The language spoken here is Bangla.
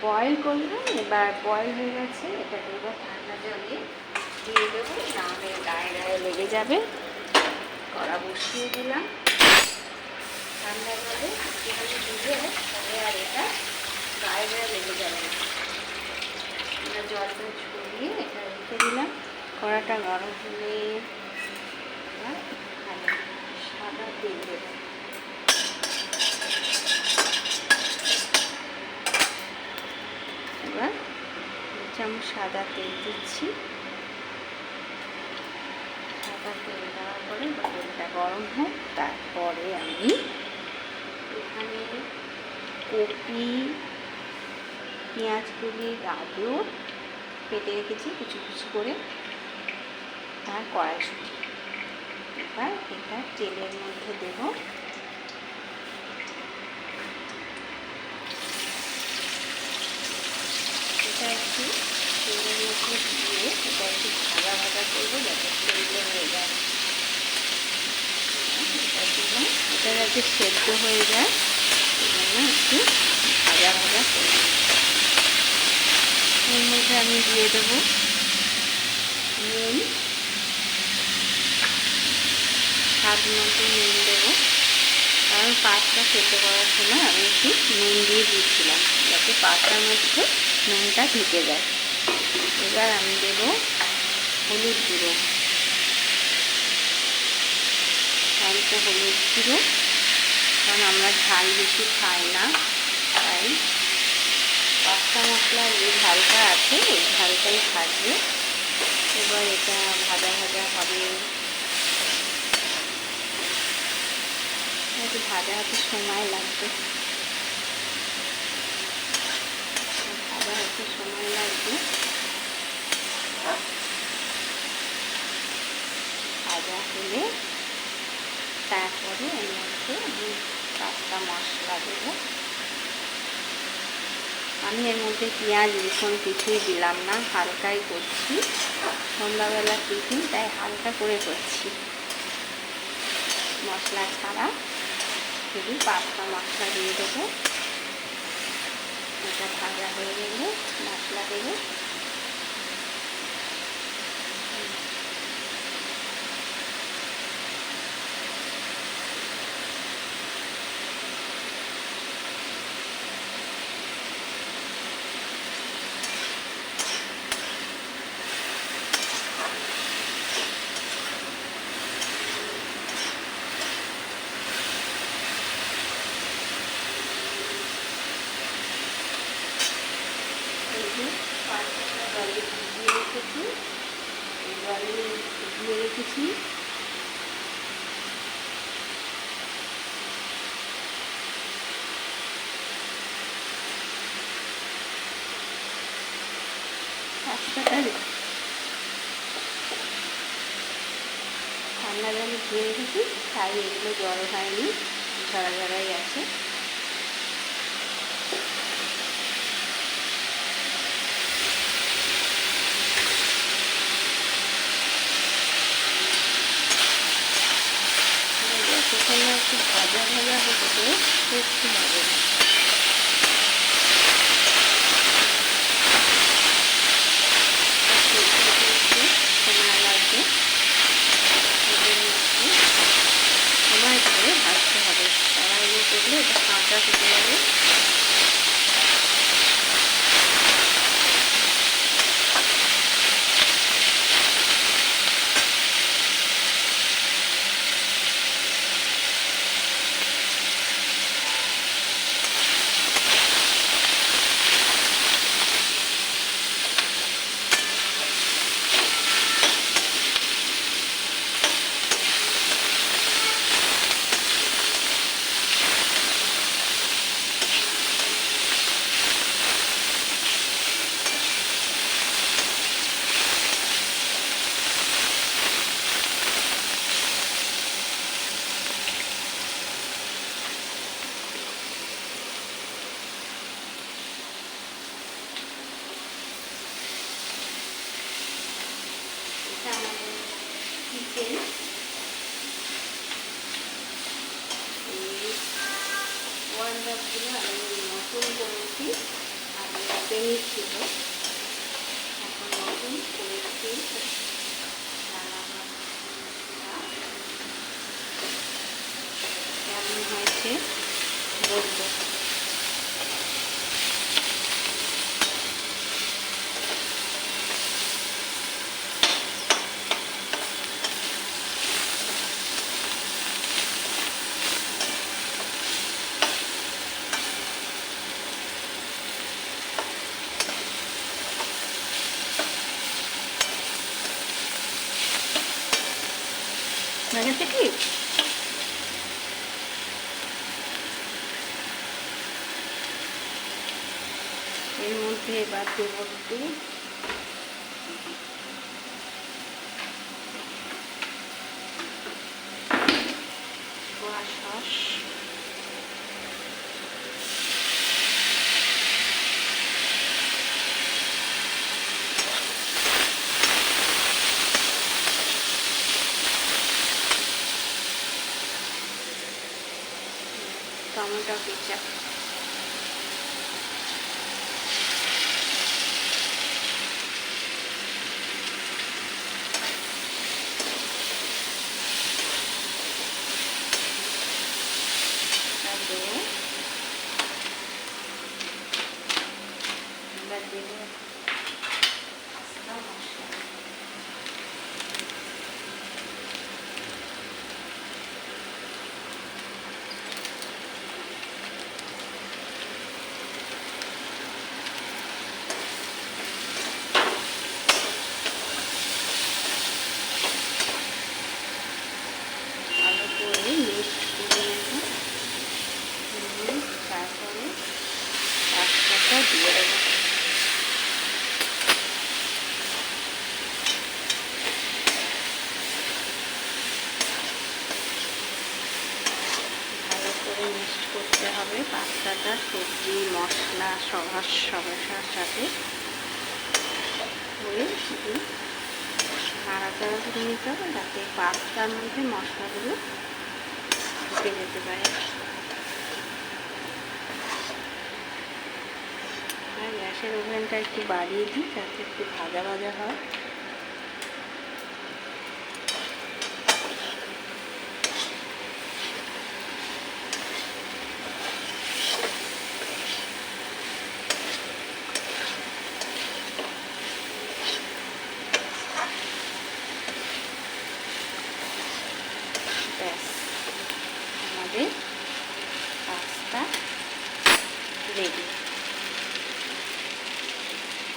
বয়েল করলাম, এবার বয়েল হয়ে গেছে। এটাকে এবার ঠান্ডা জলে দিয়ে দেবো, নাহলে গায়ে গায়ে লেগে যাবে। কড়া বসিয়ে দিলাম ঠান্ডা জলে, একটুখানি দিয়ে তবে আর এটা গায়ে গায়ে লেগে যাবে না। আমরা জলটা ছড়িয়ে এটা রেখে দিলাম। কড়াটা গরম হলে সাদা তেল দেবো। এবার 2 চামচ সাদা তেল দিচ্ছি। সাদা তেল দেওয়ার পরে তেলটা গরম হোক, তারপরে আমি এখানে কপি, পেঁয়াজ কুলি, গাজর কেটে রেখেছি কুচি কুচি করে, আর কড়াইশুঁটি। এবার এটা তেলের মধ্যে দেবো। এটা একটু তেলের মধ্যে দিয়ে এটা একটু ভাজা ভাজা করবো যাতে সেদ্ধ হয়ে যায়। এটা দিলাম, এটা যাতে সেদ্ধ হয়ে যায় সেই জন্য একটু ভাজা ভাজা করবো। এর মধ্যে আমি দিয়ে দেবো নুন, স্বাদ মতো নুন দেবো, কারণ পাঁচটা সেদ্ধ করার সময় আমি একটু নুন দিয়ে দিয়েছিলাম যাতে পাঁচটার মধ্যে নুনটা ঢুকে যায়। এবার আমি দেবো হলুদ গুঁড়ো, অল্প হলুদ গুঁড়ো, কারণ আমরা ঝাল বেশি খাই না, তাই পাস্তা মশলার যে ঝালটা আছে ওই ঝালটাই থাকবে। এবার এটা ভাজা ভাজা হবে, একটু ভাজা হতে সময় লাগবে, ভাজা হতে সময় লাগবে। ভাজা হলে তারপরে এর মধ্যে আমি পাস্তা মশলা দেবো। আমি এর মধ্যে পেঁয়াজ রসুন কিছুই দিলাম না, হালকাই করছি, সন্ধ্যাবেলা টিফিন তাই হালকা করে করছি, মশলা ছাড়া শুধু পাস্তা মশলা দিয়ে দেবো। এটা ভাজা হয়ে গেলে মশলা দেবো। জলে ভিজিয়ে রেখেছি, জলে ভিজিয়ে রেখেছি। পাস্তাটা ঠান্ডা জলে ধুয়ে রেখেছি, তাই এগুলো জল হয়নি, ঝরা ঝরাই আছে। সেখানে একটু ভাজা ভাজা হতে একটু হবে না, সময় লাগবে, সময় ধরে ভাজতে হবে। তাড়াহুড়ো করলে এটা পনির ছিল, এখন নতুন পনির ছিল। কেমন হয়েছে বলবো। গেছে কি এর মধ্যে এবার দেব একটু সোয়া সস, টমেটো কেচাপ, এবার দেবো মশলা। ভালো করে মিক্স করে নেব, তারপরে পাস্তাটা দিয়ে দেবো। ভালো করে মিক্স করতে হবে পাস্তাটা সবজি মশলা সবার সাথে করে শুধু নাড়াচাড়া করে নিতে হবে, যাতে পাস্তার মধ্যে মশলাগুলো ঢুকে যেতে পারে। আর গ্যাসের ওভেনটা একটু বাড়িয়ে দিই যাতে একটু ভাজা ভাজা হয়।